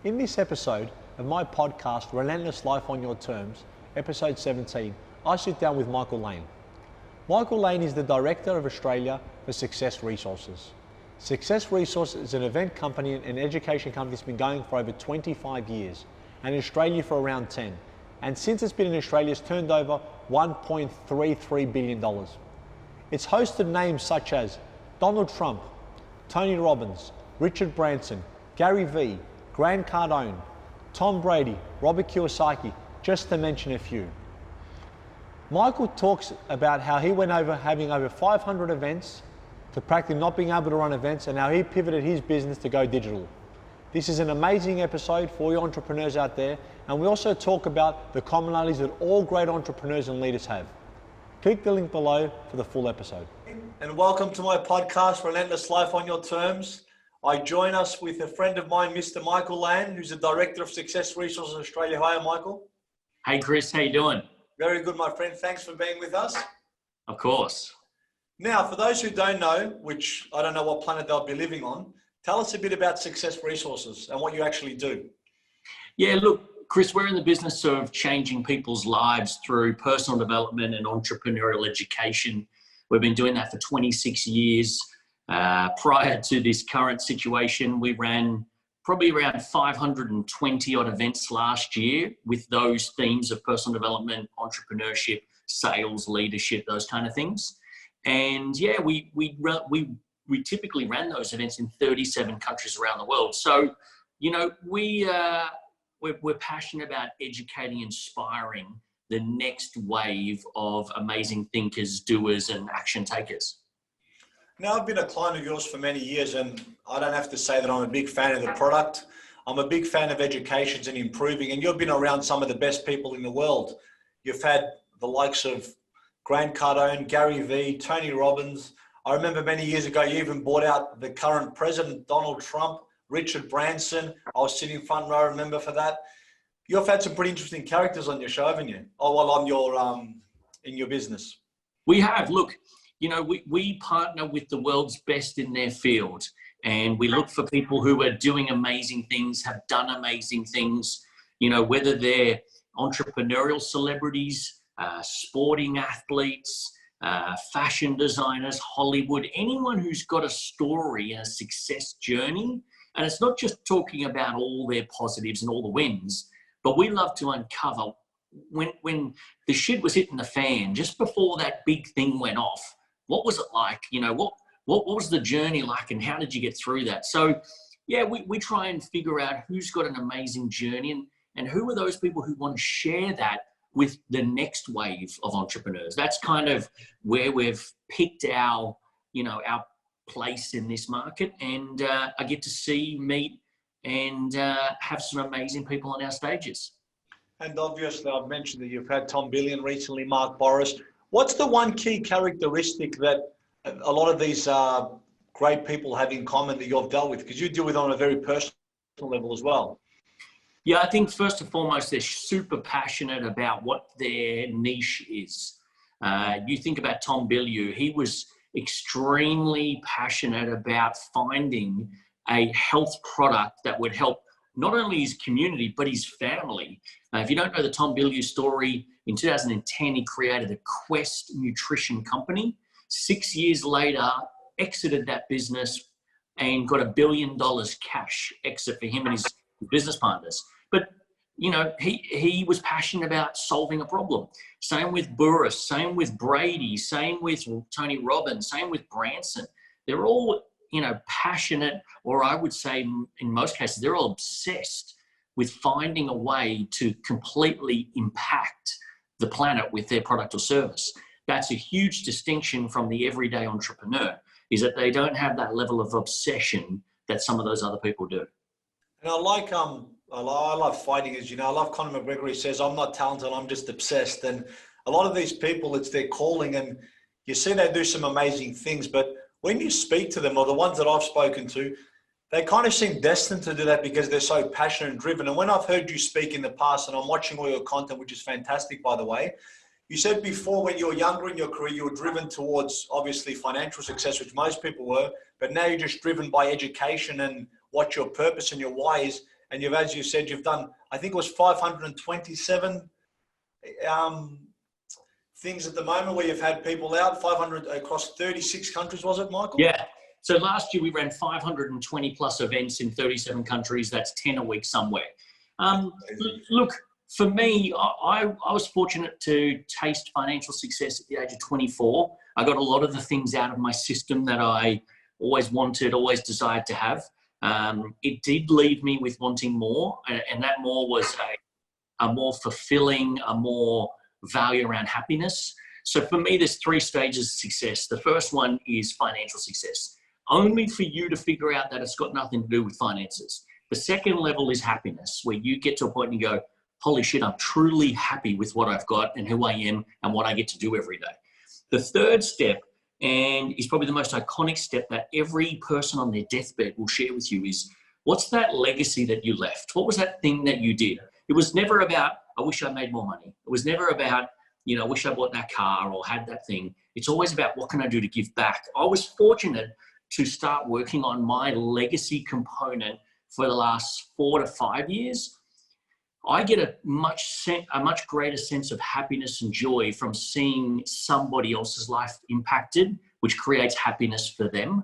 In this episode of my podcast, Relentless Life on Your Terms, episode 17, I sit down with Michael Lane. Michael Lane is the Director of Australia for Success Resources. Success Resources is an event company and education company that's been going for over 25 years, and in Australia for around 10. And since it's been in Australia, it's turned over $1.33 billion. It's hosted names such as Donald Trump, Tony Robbins, Richard Branson, Gary Vee, Grant Cardone, Tom Brady, Robert Kiyosaki, just to mention a few. Michael talks about how he went over having over 500 events to practically not being able to run events, and how he pivoted his business to go digital. This is an amazing episode for you entrepreneurs out there, and we also talk about the commonalities that all great entrepreneurs and leaders have. Click the link below for the full episode. And welcome to my podcast, Relentless Life on Your Terms. I join us with a friend of mine, Mr. Michael Lane, who's the Director of Success Resources Australia. Hi, Michael. Hey, Chris, how you doing? Very good, my friend. Thanks for being with us. Of course. Now, for those who don't know, which I don't know what planet they'll be living on, tell us a bit about Success Resources and what you actually do. Yeah, look, Chris, we're in the business of changing people's lives through personal development and entrepreneurial education. We've been doing that for 26 years. Prior to this current situation, we ran probably around 520 odd events last year with those themes of personal development, entrepreneurship, sales, leadership, those kind of things. And yeah, we typically ran those events in 37 countries around the world. So, you know, we're passionate about educating, inspiring the next wave of amazing thinkers, doers, and action takers. Now, I've been a client of yours for many years, and I don't have to say that I'm a big fan of the product. I'm a big fan of educations and improving, and you've been around some of the best people in the world. You've had the likes of Grant Cardone, Gary Vee, Tony Robbins. I remember many years ago, you even bought out the current president, Donald Trump, Richard Branson. I was sitting front row, I remember for that. You've had some pretty interesting characters on your show, haven't you? Oh, well, on your, in your business. We have. Look, you know, we partner with the world's best in their field, and we look for people who are doing amazing things, have done amazing things, you know, whether they're entrepreneurial celebrities, sporting athletes, fashion designers, Hollywood, anyone who's got a story and a success journey. And it's not just talking about all their positives and all the wins, but we love to uncover when the shit was hitting the fan, just before that big thing went off, what was it like? You know, what was the journey like, and how did you get through that? So yeah, we try and figure out who's got an amazing journey, and who are those people who want to share that with the next wave of entrepreneurs. That's kind of where we've picked our place in this market, and I get to see, meet, and have some amazing people on our stages. And obviously, I've mentioned that you've had Tom Billion recently, Mark Boris. What's the one key characteristic that a lot of these great people have in common that you've dealt with? Because you deal with it on a very personal level as well. Yeah, I think first and foremost, they're super passionate about what their niche is. You think about Tom Bilyeu, he was extremely passionate about finding a health product that would help not only his community, but his family. If you don't know the Tom Bilyeu story, in 2010, he created a Quest nutrition company. 6 years later, exited that business and got $1 billion cash exit for him and his business partners. But, you know, he was passionate about solving a problem. Same with Boris, same with Brady, same with Tony Robbins, same with Branson. They're all, you know, passionate, or I would say in most cases, they're all obsessed with finding a way to completely impact the planet with their product or service. That's a huge distinction from the everyday entrepreneur, is that they don't have that level of obsession that some of those other people do. And I like, I love fighting, as you know. I love Conor McGregor. He says, I'm not talented, I'm just obsessed. And a lot of these people, it's their calling, and you see they do some amazing things, but when you speak to them, or the ones that I've spoken to, they kind of seem destined to do that because they're so passionate and driven. And when I've heard you speak in the past, and I'm watching all your content, which is fantastic, by the way, you said before when you were younger in your career, you were driven towards obviously financial success, which most people were, but now you're just driven by education and what your purpose and your why is. And you've, as you said, you've done, I think it was 527 things at the moment where you've had people out, 500 across 36 countries, was it, Michael? Yeah. So last year we ran 520 plus events in 37 countries. That's 10 a week somewhere. Look, for me, I was fortunate to taste financial success at the age of 24. I got a lot of the things out of my system that I always wanted, always desired to have. It did leave me with wanting more, and that more was a more fulfilling, a more value around happiness. So for me, there's 3 stages of success. The first one is financial success, only for you to figure out that it's got nothing to do with finances. The second level is happiness, where you get to a point and you go, holy shit, I'm truly happy with what I've got and who I am and what I get to do every day. The third step, and is probably the most iconic step that every person on their deathbed will share with you, is what's that legacy that you left? What was that thing that you did? It was never about, I wish I made more money. It was never about, I wish I bought that car or had that thing. It's always about what can I do to give back? I was fortunate to start working on my legacy component for the last 4 to 5 years. I get a much greater sense of happiness and joy from seeing somebody else's life impacted, which creates happiness for them.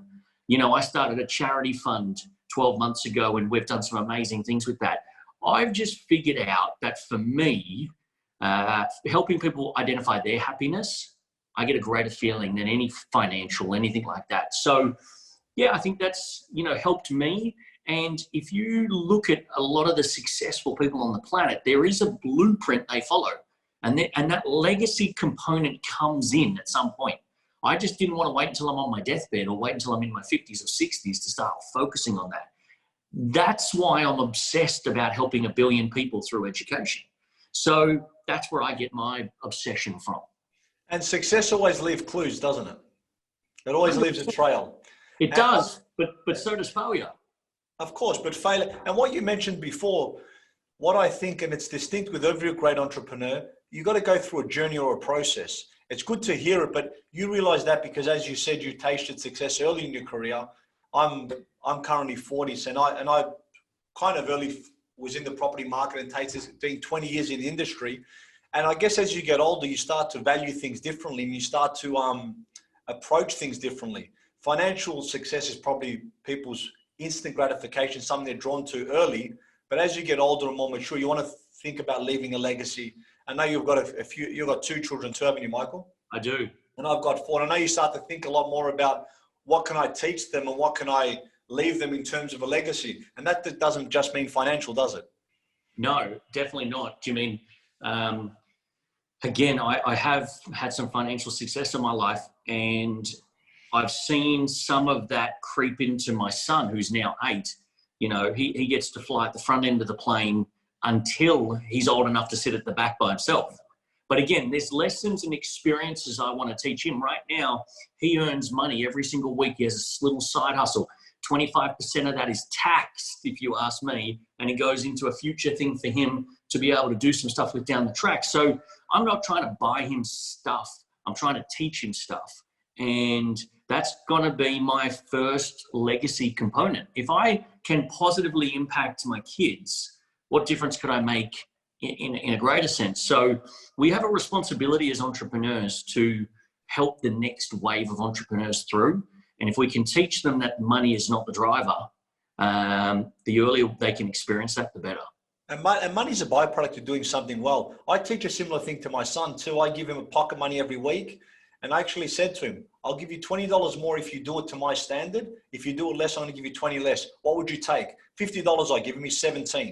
I started a charity fund 12 months ago, and we've done some amazing things with that. I've just figured out that for me, helping people identify their happiness, I get a greater feeling than any financial, anything like that. So yeah, I think that's, helped me. And if you look at a lot of the successful people on the planet, there is a blueprint they follow. And that legacy component comes in at some point. I just didn't want to wait until I'm on my deathbed or wait until I'm in my 50s or 60s to start focusing on that. That's why I'm obsessed about helping 1 billion people through education. So that's where I get my obsession from. And success always leaves clues, doesn't it? It always leaves a trail. It does, but so does failure. Of course, but failure. And what you mentioned before, what I think, and it's distinct with every great entrepreneur, you got to go through a journey or a process. It's good to hear it, but you realize that because, as you said, you tasted success early in your career. I'm currently 40, and I kind of early was in the property market and tasted being 20 years in the industry. And I guess as you get older, you start to value things differently, and you start to approach things differently. Financial success is probably people's instant gratification, something they're drawn to early. But as you get older and more mature, you want to think about leaving a legacy. I know you've got you've got 2 children too, haven't you, Michael? I do. And I've got 4. And I know you start to think a lot more about what can I teach them and what can I leave them in terms of a legacy. And that doesn't just mean financial, does it? No, definitely not. Do you mean, again, I have had some financial success in my life, and I've seen some of that creep into my son, who's now 8. He gets to fly at the front end of the plane until he's old enough to sit at the back by himself. But again, there's lessons and experiences I want to teach him. Right now, he earns money every single week. He has this little side hustle. 25% of that is taxed, if you ask me, and it goes into a future thing for him to be able to do some stuff with down the track. So I'm not trying to buy him stuff. I'm trying to teach him stuff. And that's going to be my first legacy component. If I can positively impact my kids, what difference could I make in a greater sense? So we have a responsibility as entrepreneurs to help the next wave of entrepreneurs through. And if we can teach them that money is not the driver, the earlier they can experience that, the better. And money's a byproduct of doing something well. I teach a similar thing to my son too. I give him a pocket money every week. And I actually said to him, I'll give you $20 more if you do it to my standard. If you do it less, I'm going to give you 20 less. What would you take? $50 I give him, he's 17.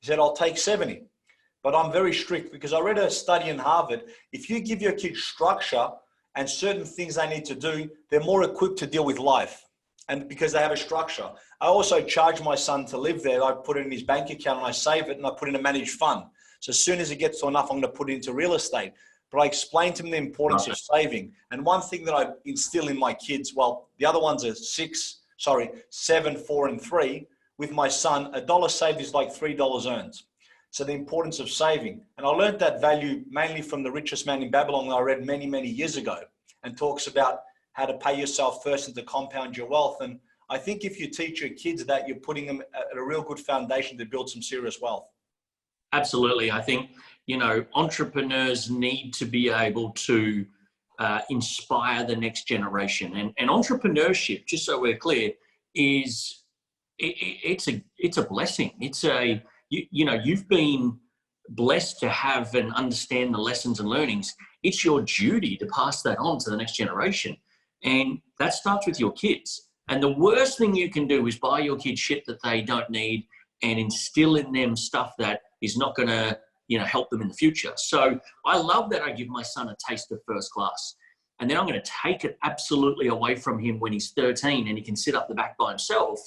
He said, I'll take 70. But I'm very strict because I read a study in Harvard. If you give your kids structure and certain things they need to do, they're more equipped to deal with life. And because they have a structure. I also charge my son to live there. I put it in his bank account and I save it and I put it in a managed fund. So as soon as it gets to enough, I'm going to put it into real estate. But I explain to them the importance of saving. And one thing that I instill in my kids, well, the other ones are 7, 4, and 3. With my son, $1 saved is like $3 earned. So the importance of saving. And I learned that value mainly from The Richest Man in Babylon that I read many, many years ago, and talks about how to pay yourself first and to compound your wealth. And I think if you teach your kids that, you're putting them at a real good foundation to build some serious wealth. Absolutely. I think, entrepreneurs need to be able to inspire the next generation. And entrepreneurship, just so we're clear, it's a blessing. You've been blessed to have and understand the lessons and learnings. It's your duty to pass that on to the next generation. And that starts with your kids. And the worst thing you can do is buy your kids shit that they don't need and instill in them stuff that is not going to, help them in the future. So I love that I give my son a taste of first class. And then I'm going to take it absolutely away from him when he's 13 and he can sit up the back by himself,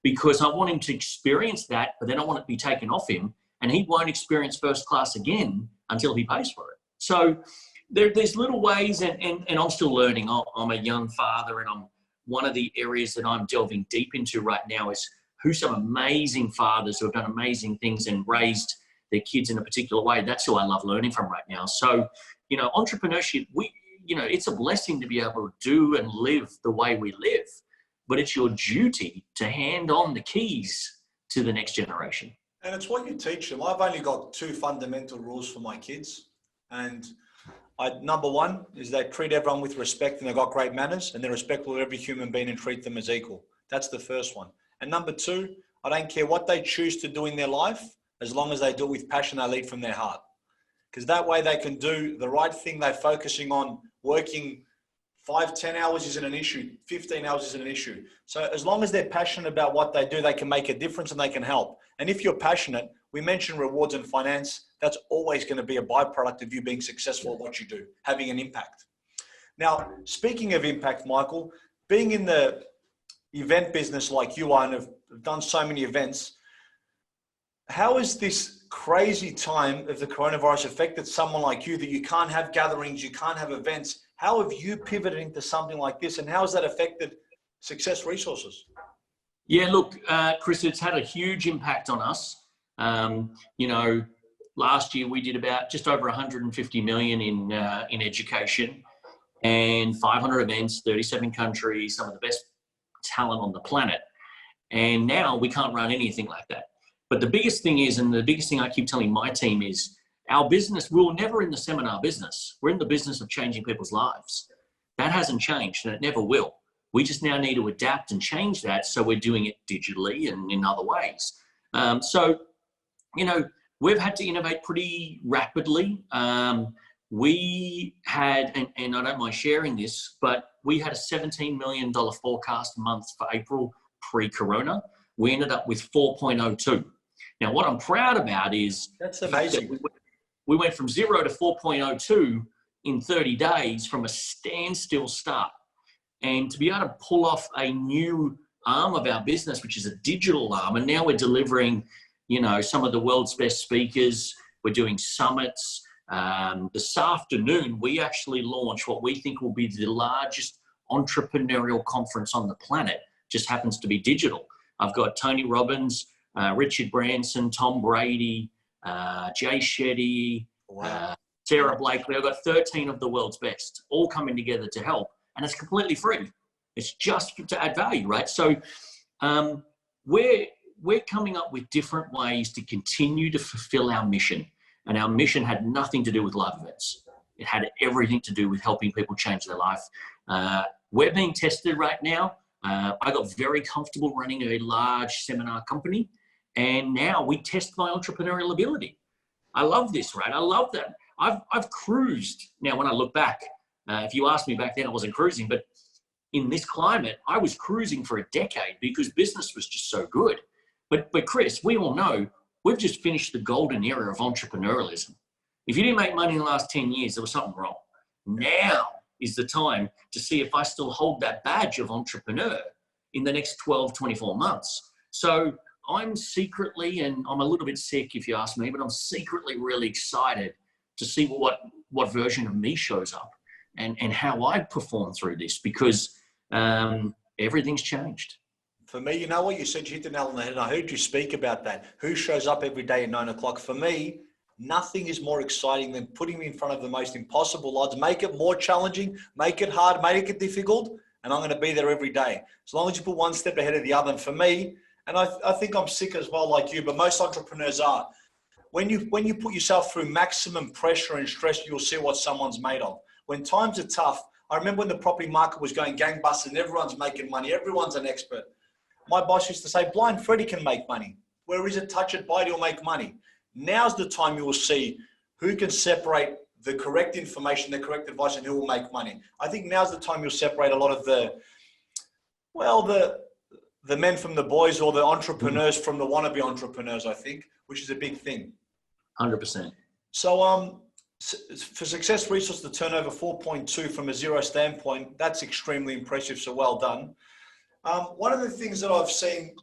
because I want him to experience that, but then I want it to be taken off him, and he won't experience first class again until he pays for it. So there's little ways, and I'm still learning. I'm a young father, and one of the areas that I'm delving deep into right now is who some amazing fathers who have done amazing things and raised their kids in a particular way. That's who I love learning from right now. So, entrepreneurship, it's a blessing to be able to do and live the way we live, but it's your duty to hand on the keys to the next generation. And it's what you teach them. I've only got 2 fundamental rules for my kids. And number 1 is they treat everyone with respect and they've got great manners, and they're respectful of every human being and treat them as equal. That's the first one. And number 2, I don't care what they choose to do in their life, as long as they do it with passion, they lead from their heart. Because that way they can do the right thing. They're focusing on working 5-10 hours isn't an issue. 15 hours isn't an issue. So as long as they're passionate about what they do, they can make a difference and they can help. And if you're passionate, we mentioned rewards and finance. That's always going to be a byproduct of you being successful at what you do, having an impact. Now, speaking of impact, Michael, being in the event business like you are and have done so many events, how has this crazy time of the coronavirus affected someone like you, that you can't have gatherings, you can't have events? How have you pivoted into something like this, and how has that affected Success Resources? Yeah, look, Chris, it's had a huge impact on us. Last year we did about just over 150 million in education, and 500 events, 37 countries, some of the best talent on the planet. And now we can't run anything like that. But the biggest thing is, and the biggest thing I keep telling my team is, our business, we're never in the seminar business. We're in the business of changing people's lives. That hasn't changed, and it never will. We just now need to adapt and change that, so we're doing it digitally and in other ways. We've had to innovate pretty rapidly. We had, and I don't mind sharing this, but we had a $17 million forecast a month for April pre-corona. We ended up with 4.02. Now, what I'm proud about is that's amazing. We went from 0 to 4.02 in 30 days from a standstill start. And to be able to pull off a new arm of our business, which is a digital arm, and now we're delivering, some of the world's best speakers. We're doing summits. This afternoon, we actually launched what we think will be the largest entrepreneurial conference on the planet. Just happens to be digital. I've got Tony Robbins, Richard Branson, Tom Brady, Jay Shetty, wow. Sarah Blakely. I've got 13 of the world's best all coming together to help. And it's completely free. It's just to add value, right? So we're coming up with different ways to continue to fulfill our mission. And our mission had nothing to do with live events. It had everything to do with helping people change their life. We're being tested right now. I got very comfortable running a large seminar company, and now we test my entrepreneurial ability. I love this, right? I love that. I've cruised. Now, when I look back, if you asked me back then, I wasn't cruising, but in this climate, I was cruising for a decade because business was just so good. But Chris, we all know we've just finished the golden era of entrepreneurialism. If you didn't make money in the last 10 years, there was something wrong. Now is the time to see if I still hold that badge of entrepreneur in the next 12, 24 months. So I'm secretly, and I'm a little bit sick if you ask me, but I'm secretly really excited to see what version of me shows up and how I perform through this, because everything's changed. For me, you know what you said, you hit the nail on the head, and I heard you speak about that. Who shows up every day at 9 o'clock? For me, nothing is more exciting than putting me in front of the most impossible odds. Make it more challenging, make it hard, make it difficult, and I'm going to be there every day. As long as you put one step ahead of the other. And for me, and I think I'm sick as well like you, but most entrepreneurs are. When you put yourself through maximum pressure and stress, you'll see what someone's made of. When times are tough, I remember when the property market was going gangbusters and everyone's making money, everyone's an expert. My boss used to say, Blind Freddie can make money. Where is it, touch it, bite, he'll make money. Now's the time you will see who can separate the correct information, the correct advice, and who will make money. I think now's the time you'll separate a lot of the men from the boys, or the entrepreneurs from the wannabe entrepreneurs, I think, which is a big thing. 100%. So for Success Resource to turn over 4.2 from a zero standpoint, that's extremely impressive. So well done. One of the things that I've seen,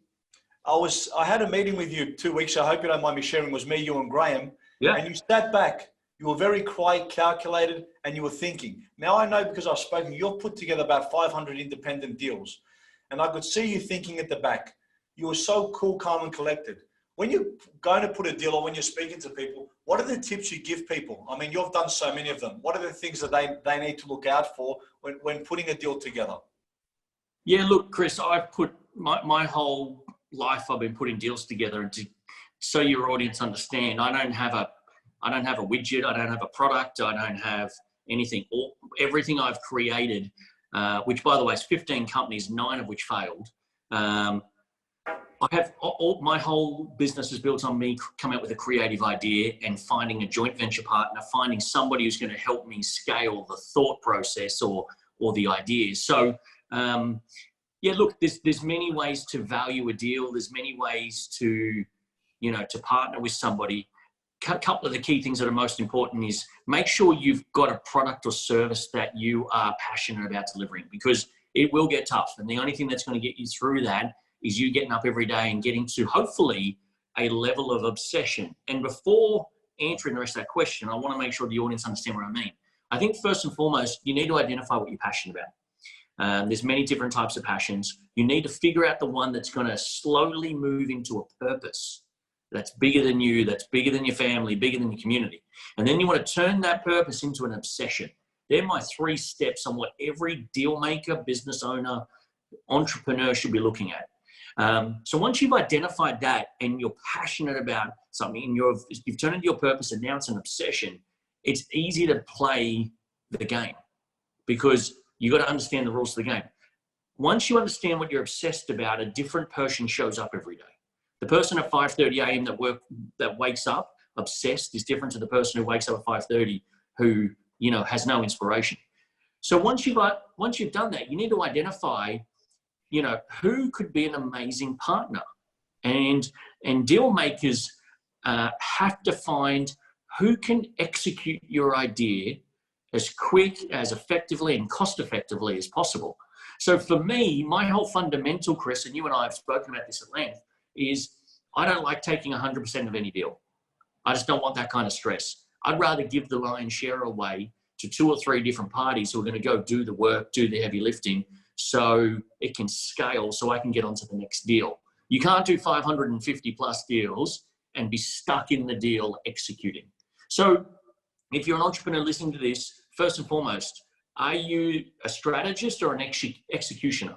I had a meeting with you 2 weeks, I hope you don't mind me sharing, was me, you and Graham. Yeah. And you sat back, you were very quiet, calculated, and you were thinking. Now I know, because I've spoken, you've put together about 500 independent deals. And I could see you thinking at the back. You were so cool, calm, and collected. When you're going to put a deal, or when you're speaking to people, what are the tips you give people? I mean, you've done so many of them. What are the things that they need to look out for when putting a deal together? Yeah, look, Chris, I've put my whole life, I've been putting deals together, and so your audience understand, I don't have a widget, I don't have a product, I don't have anything. Everything I've created, which by the way is 15 companies, 9 of which failed. I have my whole business is built on me coming up with a creative idea and finding a joint venture partner, finding somebody who's going to help me scale the thought process or the ideas. So, yeah, look, there's many ways to value a deal. There's many ways to partner with somebody. A couple of the key things that are most important is make sure you've got a product or service that you are passionate about delivering, because it will get tough. And the only thing that's going to get you through that is you getting up every day and getting to hopefully a level of obsession. And before answering the rest of that question, I want to make sure the audience understand what I mean. I think first and foremost, you need to identify what you're passionate about. There's many different types of passions. You need to figure out the one that's going to slowly move into a purpose that's bigger than you, that's bigger than your family, bigger than your community. And then you want to turn that purpose into an obsession. They're my 3 steps on what every deal maker, business owner, entrepreneur should be looking at. So once you've identified that and you're passionate about something and you've turned it into your purpose and now it's an obsession, it's easy to play the game, because you got to understand the rules of the game. Once you understand what you're obsessed about, a different person shows up every day. The person at 5:30 a.m. that wakes up obsessed is different to the person who wakes up at 5:30 who has no inspiration. So once you've done that, you need to identify who could be an amazing partner, and deal makers have to find who can execute your idea as quick, as effectively, and cost effectively as possible. So for me, my whole fundamental, Chris, and you and I have spoken about this at length, is I don't like taking 100% of any deal. I just don't want that kind of stress. I'd rather give the lion's share away to 2 or 3 different parties who are going to go do the work, do the heavy lifting, so it can scale, so I can get onto the next deal. You can't do 550 plus deals and be stuck in the deal executing. So if you're an entrepreneur listening to this, first and foremost, are you a strategist or an executioner?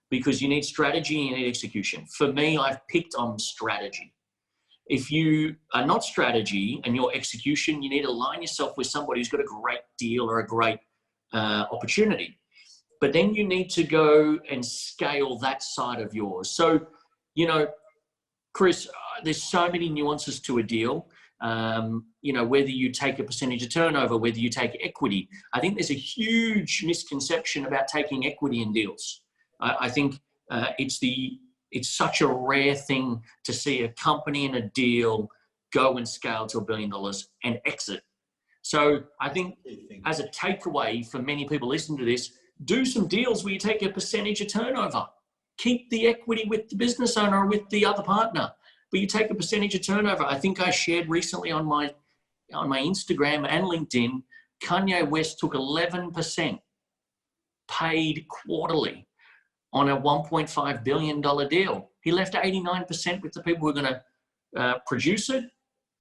Because you need strategy and you need execution. For me, I've picked on strategy. If you are not strategy and you're execution, you need to align yourself with somebody who's got a great deal or a great opportunity. But then you need to go and scale that side of yours. So, Chris, there's so many nuances to a deal. Whether you take a percentage of turnover, whether you take equity. I think there's a huge misconception about taking equity in deals. I think it's such a rare thing to see a company in a deal go and scale to $1 billion and exit. So I think as a takeaway for many people listening to this, do some deals where you take a percentage of turnover. Keep the equity with the business owner or with the other partner, but you take a percentage of turnover. I think I shared recently on my Instagram and LinkedIn, Kanye West took 11% paid quarterly on a $1.5 billion deal. He left 89% with the people who are going to produce it,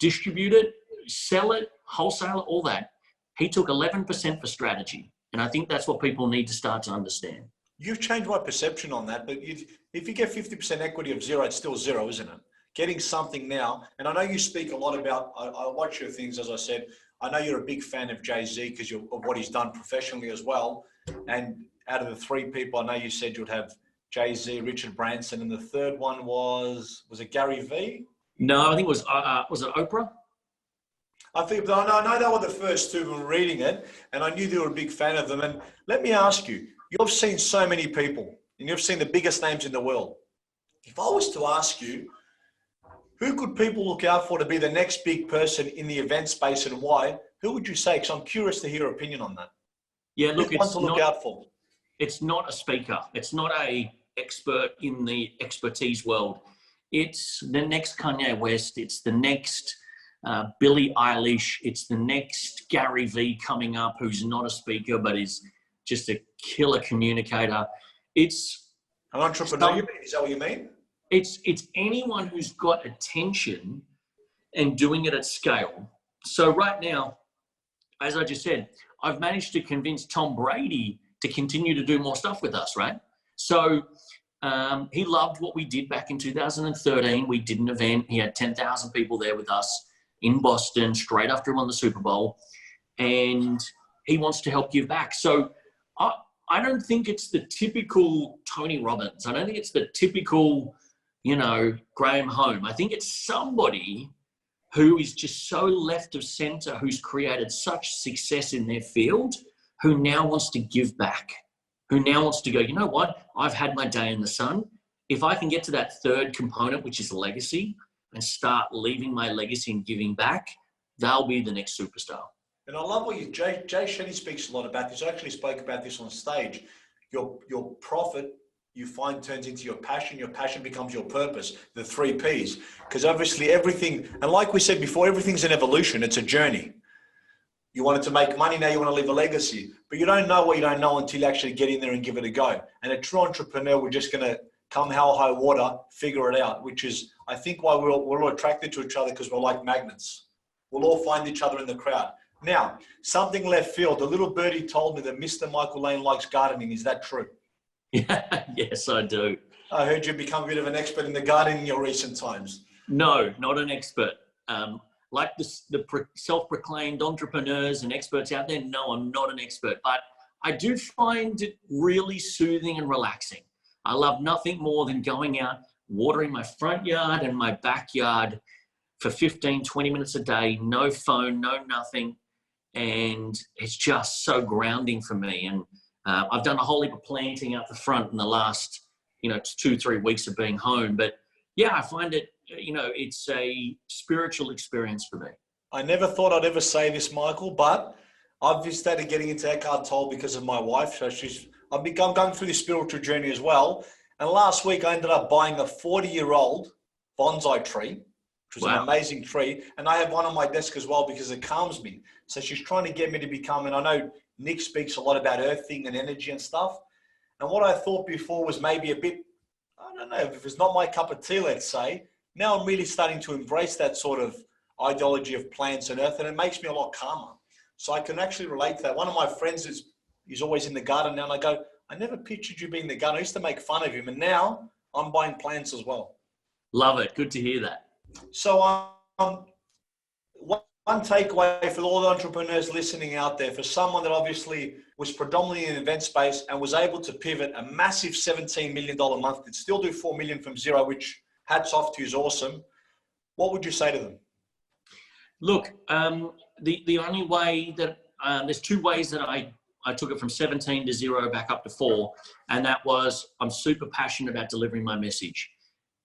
distribute it, sell it, wholesale it, all that. He took 11% for strategy. And I think that's what people need to start to understand. You've changed my perception on that, but if you get 50% equity of zero, it's still zero, isn't it? Getting something now, and I know you speak a lot about, I watch your things, as I said. I know you're a big fan of Jay-Z because of what he's done professionally as well. And out of the three people, I know you said you'd have Jay-Z, Richard Branson, and the third one was it Gary Vee? No, I think it was it Oprah? I think, I know they were the first two when reading it, and I knew you were a big fan of them. And let me ask you, you've seen so many people, and you've seen the biggest names in the world. If I was to ask you, who could people look out for to be the next big person in the event space and why? Who would you say? Because I'm curious to hear your opinion on that. Yeah, look, it's one to look out for. It's not a speaker. It's not a expert in the expertise world. It's the next Kanye West. It's the next Billie Eilish. It's the next Gary Vee coming up, who's not a speaker but is just a killer communicator. It's an entrepreneur. Is that what you mean? It's anyone who's got attention and doing it at scale. So right now, as I just said, I've managed to convince Tom Brady to continue to do more stuff with us, right? So he loved what we did back in 2013. We did an event. He had 10,000 people there with us in Boston straight after he won the Super Bowl. And he wants to help give back. So I don't think it's the typical Tony Robbins. I don't think it's the typical, Graham Home. I think it's somebody who is just so left of center, who's created such success in their field, who now wants to give back, who now wants to go, you know what? I've had my day in the sun. If I can get to that third component, which is legacy, and start leaving my legacy and giving back, they'll be the next superstar. And I love what Jay Shetty speaks a lot about this. I actually spoke about this on stage. Your profit, you find, turns into your passion becomes your purpose, the 3 Ps. Because obviously everything, and like we said before, everything's an evolution, it's a journey. You wanted to make money, now you want to leave a legacy. But you don't know what you don't know until you actually get in there and give it a go. And a true entrepreneur, we're just going to come hell or high water, figure it out, which is, I think, why we're all attracted to each other, because we're like magnets. We'll all find each other in the crowd. Now, something left field. A little birdie told me that Mr. Michael Lane likes gardening. Is that true? Yeah, yes, I do. I heard you become a bit of an expert in the garden in your recent times. No, not an expert. Like the self-proclaimed entrepreneurs and experts out there, no, I'm not an expert. But I do find it really soothing and relaxing. I love nothing more than going out, watering my front yard and my backyard for 15, 20 minutes a day, no phone, no nothing. And it's just so grounding for me. And I've done a whole heap of planting out the front in the last, 2-3 weeks of being home. But yeah, I find it, it's a spiritual experience for me. I never thought I'd ever say this, Michael, but I've just started getting into Eckhart Tolle because of my wife. So I'm going through this spiritual journey as well. And last week I ended up buying a 40-year-old bonsai tree, which was an amazing tree. And I have one on my desk as well because it calms me. So she's trying to get me to become, and I know Nick speaks a lot about earthing and energy and stuff. And what I thought before was maybe a bit, I don't know, if it's not my cup of tea, let's say, now I'm really starting to embrace that sort of ideology of plants and earth, and it makes me a lot calmer. So I can actually relate to that. One of my friends he's always in the garden now, and I go, I never pictured you being in the garden. I used to make fun of him, and now I'm buying plants as well. Love it. Good to hear that. So one takeaway for all the entrepreneurs listening out there, for someone that obviously was predominantly in the event space and was able to pivot a massive $17 million month, could still do 4 million from zero, which hats off to you, is awesome. What would you say to them? Look, the only way that, there's 2 ways that I took it from 17 to 0 back up to 4. And that was, I'm super passionate about delivering my message.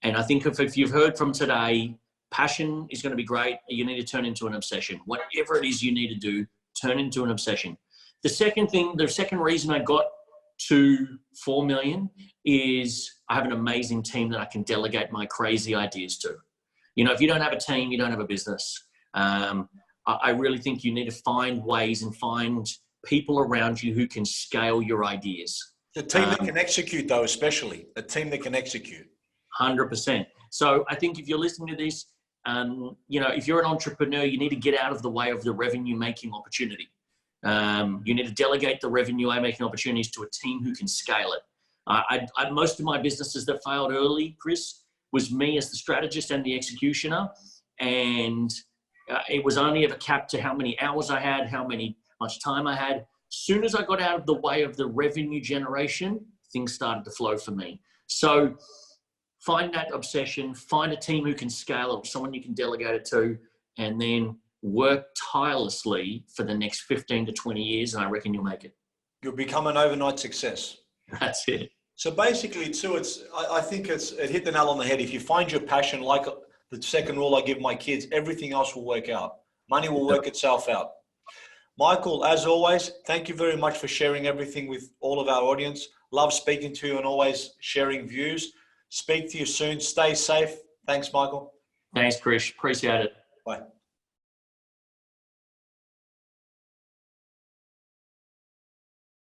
And I think if you've heard from today, passion is going to be great. You need to turn into an obsession. Whatever it is you need to do, turn into an obsession. The second reason I got to 4 million is I have an amazing team that I can delegate my crazy ideas to. If you don't have a team, you don't have a business. I really think you need to find ways and find people around you who can scale your ideas. The team that can execute, though, especially. A team that can execute. 100%. So I think if you're listening to this, if you're an entrepreneur, you need to get out of the way of the revenue-making opportunity. You need to delegate the revenue-making opportunities to a team who can scale it. Most of my businesses that failed early, Chris, was me as the strategist and the executioner. And it was only ever capped to how many hours I had, much time I had. As soon as I got out of the way of the revenue generation, things started to flow for me. So find that obsession, find a team who can scale it, someone you can delegate it to, and then work tirelessly for the next 15 to 20 years, and I reckon you'll make it. You'll become an overnight success. That's it. So basically, too, I think it hit the nail on the head. If you find your passion, like the second rule I give my kids, everything else will work out. Money will work itself out. Michael, as always, thank you very much for sharing everything with all of our audience. Love speaking to you and always sharing views. Speak to you soon. Stay safe. Thanks, Michael. Thanks, Chris. Appreciate it. Bye.